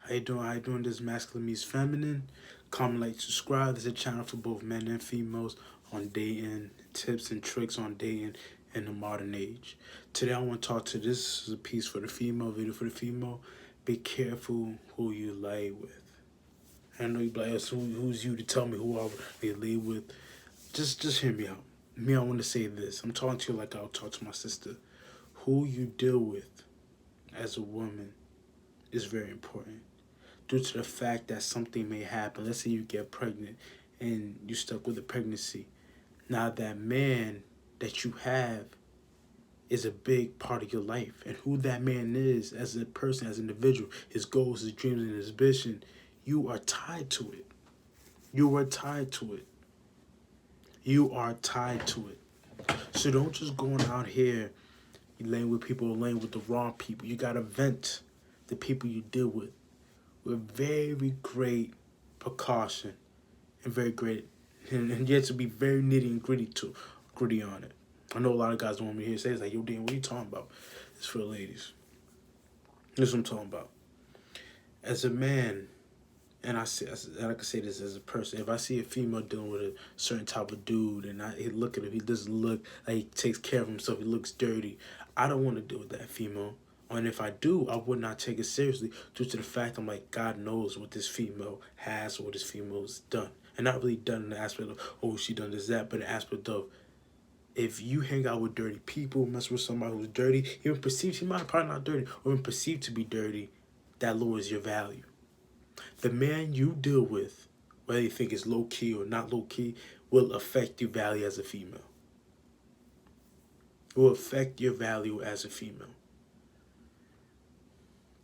How you doing? How you doing? This is Masculine Meets Feminine. Comment, like, subscribe. This is a channel for both men and females on dating, tips and tricks on dating in the modern age. Today I want to talk to this is a piece for the female, video for the female. Be careful who you lay with. I know you be like, who's you to tell me who I would lay with? Just hear me out. Me, I want to say this. I'm talking to you like I'll talk to my sister. Who you deal with as a woman is very important due to the fact that something may happen. Let's say you get pregnant and you stuck with the pregnancy. Now that man that you have is a big part of your life. And who that man is as a person, as an individual, his goals, his dreams, and his vision, you are tied to it. You are tied to it. You are tied to it. So don't just go out here laying with people or laying with the wrong people. You gotta vent the people you deal with very great precaution and very great, and yet to be very nitty and gritty on it. I know a lot of guys don't want me to hear say it's like, yo, Dan, what are you talking about? It's for the ladies. This is what I'm talking about. As a man, and I can say this as a person, if I see a female dealing with a certain type of dude and I look at him, he doesn't look like he takes care of himself, he looks dirty, I don't want to deal with that female. And if I do, I would not take it seriously due to the fact I'm like, God knows what this female has or what this female's done. And not really done in the aspect of, oh, she done this, that, but in the aspect of, if you hang out with dirty people, mess with somebody who's dirty, even perceived, she might probably not dirty, or even perceived to be dirty, that lowers your value. The man you deal with, whether you think it's low key or not low key, will affect your value as a female. It will affect your value as a female.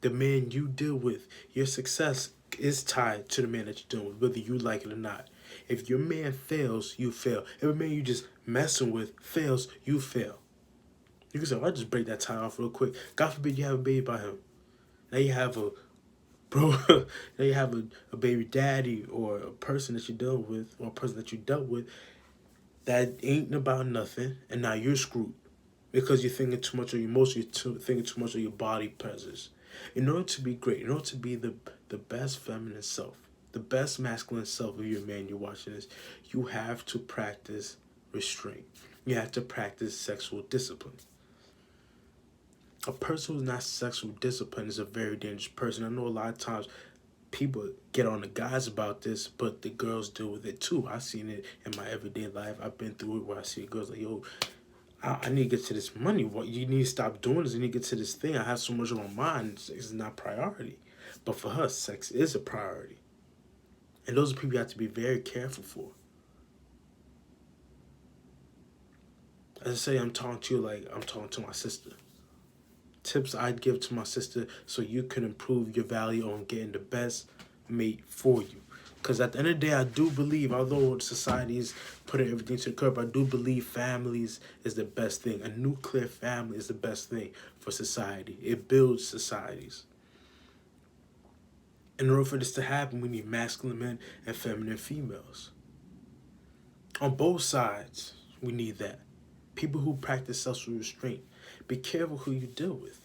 The man you deal with, your success is tied to the man that you're dealing with, whether you like it or not. If your man fails, you fail. If a man you just messing with fails, you fail. You can say, well, I'll just break that tie off real quick. God forbid you have a baby by him. Now you have a bro, now you have a baby daddy or a person that you're dealing with or a person that you dealt with that ain't about nothing, and now you're screwed because you're thinking too much of your emotions, you're thinking too much of your body presence. In order to be great, in order to be the best feminine self, the best masculine self of your man you're watching this, you have to practice restraint. You have to practice sexual discipline. A person who's not sexual disciplined is a very dangerous person. I know a lot of times people get on the guys about this, but the girls deal with it too. I've seen it in my everyday life. I've been through it where I see girls like, yo, I need to get to this money. What you need to stop doing is you need to get to this thing. I have so much on my mind. Sex is not priority. But for her, sex is a priority. And those are people you have to be very careful for. As I say, I'm talking to you like I'm talking to my sister. Tips I'd give to my sister so you can improve your value on getting the best mate for you. Because at the end of the day, I do believe, although society is putting everything to the curb, I do believe families is the best thing. A nuclear family is the best thing for society. It builds societies. In order for this to happen, we need masculine men and feminine females. On both sides, we need that. People who practice sexual restraint. Be careful who you deal with.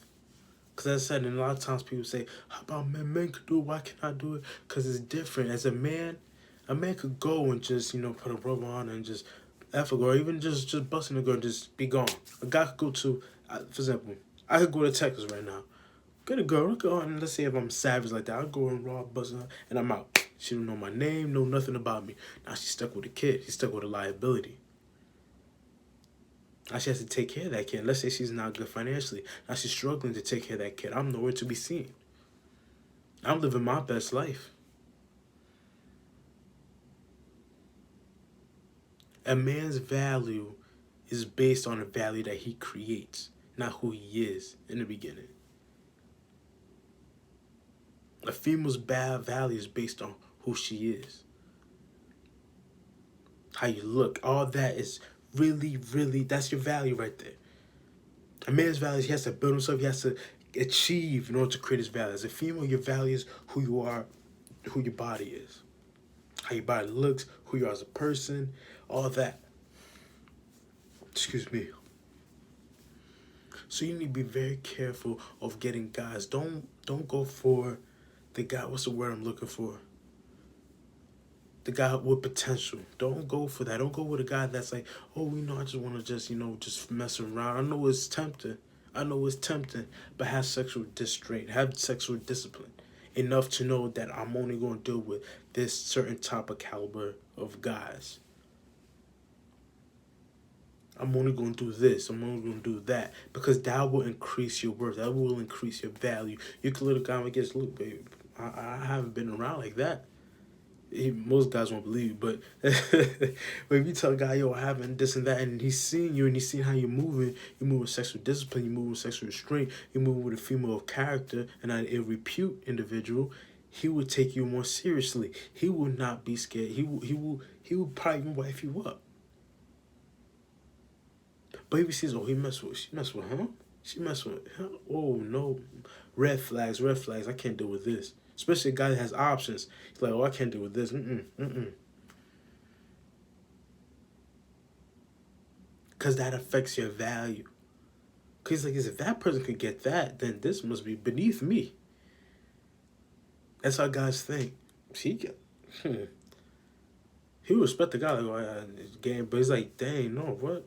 Because as I said, and a lot of times people say, how about men? Men could do it. Why can't I do it? Because it's different. As a man could go and just, put a rubber on and just F a girl, or even just busting a girl and just be gone. A guy could go to, for example, I could go to Texas right now. Get a girl, look on, and let's say if I'm savage like that, I'll go and raw, bust her, and I'm out. She don't know my name, know nothing about me. Now she's stuck with a kid. She's stuck with a liability. Now she has to take care of that kid. Let's say she's not good financially. Now she's struggling to take care of that kid. I'm nowhere to be seen. I'm living my best life. A man's value is based on the value that he creates, not who he is in the beginning. A female's bad value is based on who she is. How you look. All that is really, that's your value right there. A man's value, he has to build himself, he has to achieve in order to create his value. As a female, your value is who you are, who your body is. How your body looks, who you are as a person, all that. Excuse me. So you need to be very careful of getting guys. Don't go for The guy, what's the word I'm looking for? The guy with potential. Don't go for that. Don't go with a guy that's like, oh, I just want to just mess around. I know it's tempting. But have sexual restraint. Have sexual discipline. Enough to know that I'm only going to deal with this certain type of caliber of guys. I'm only going to do this. I'm only going to do that. Because that will increase your worth. That will increase your value. You can let a guy against, look, babe, I haven't been around like that. Most guys won't believe, but but if you tell a guy, yo, I haven't this and that, and he's seeing you and he's seeing how you're moving, you move with sexual discipline, you move with sexual restraint, you move with a female of character and a repute individual, he will take you more seriously. He will not be scared. He will probably even wife you up. But if he sees, oh, she messed with him. She messed with him. Oh no, red flags. I can't deal with this. Especially a guy that has options. He's like, oh, I can't deal with this. Because that affects your value. Because like, if that person could get that, then this must be beneath me. That's how guys think. He will respect the guy like, oh, yeah, game, but he's like, dang, no, what?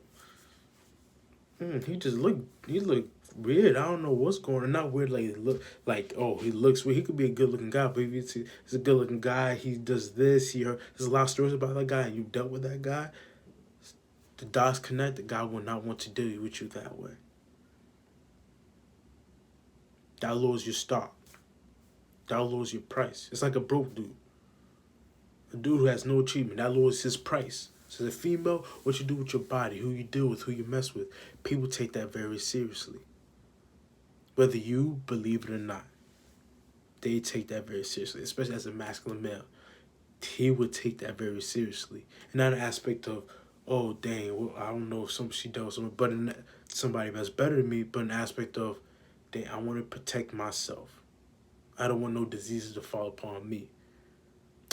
He look weird. I don't know what's going on. Not weird, like look like, oh, he looks weird. He could be a good looking guy, but if he's a good looking guy, he does this. There's a lot of stories about that guy, and you dealt with that guy. The dots connect. The guy will not want to deal with you that way. That lowers your stock. That lowers your price. It's like a broke dude. A dude who has no achievement. That lowers his price. So as a female, what you do with your body, who you deal with, who you mess with, people take that very seriously. Whether you believe it or not, they take that very seriously, especially as a masculine male. He would take that very seriously. And not an aspect of, oh, dang, well, I don't know if she does something, but somebody that's better than me, but an aspect of, dang, I want to protect myself. I don't want no diseases to fall upon me.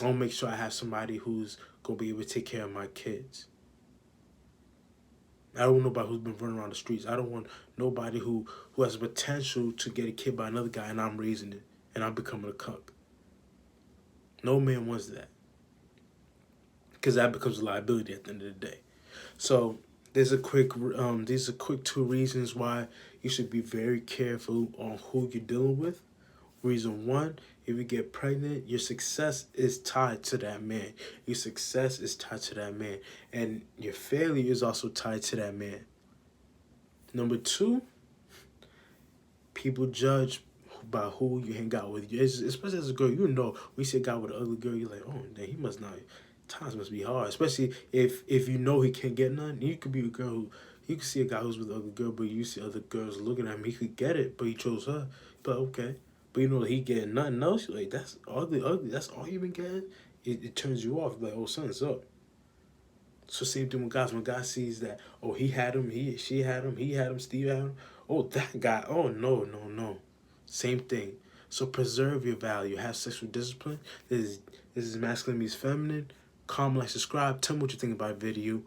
I want to make sure I have somebody who's going to be able to take care of my kids. I don't want nobody who's been running around the streets. I don't want nobody who has the potential to get a kid by another guy and I'm raising it and I'm becoming a cuck. No man wants that. Because that becomes a liability at the end of the day. So these are quick 2 reasons why you should be very careful on who you're dealing with. Reason 1, if you get pregnant, your success is tied to that man. Your success is tied to that man. And your failure is also tied to that man. Number 2, people judge by who you hang out with. Especially as a girl, when you see a guy with an ugly girl, you're like, oh, dang, he must not. Times must be hard. Especially if you know he can't get none. You could be a girl who, you could see a guy who's with an ugly girl, but you see other girls looking at him. He could get it, but he chose her. But okay. But he getting nothing else. You're like, that's ugly. That's all you been getting. It turns you off. Like, oh, something's up. So same thing with guys. When guy sees that, oh, he had him, she had him, he had him, Steve had him. Oh, that guy. Oh, no. Same thing. So preserve your value. Have sexual discipline. This is Masculine Meets Feminine. Comment, like, subscribe. Tell me what you think about the video.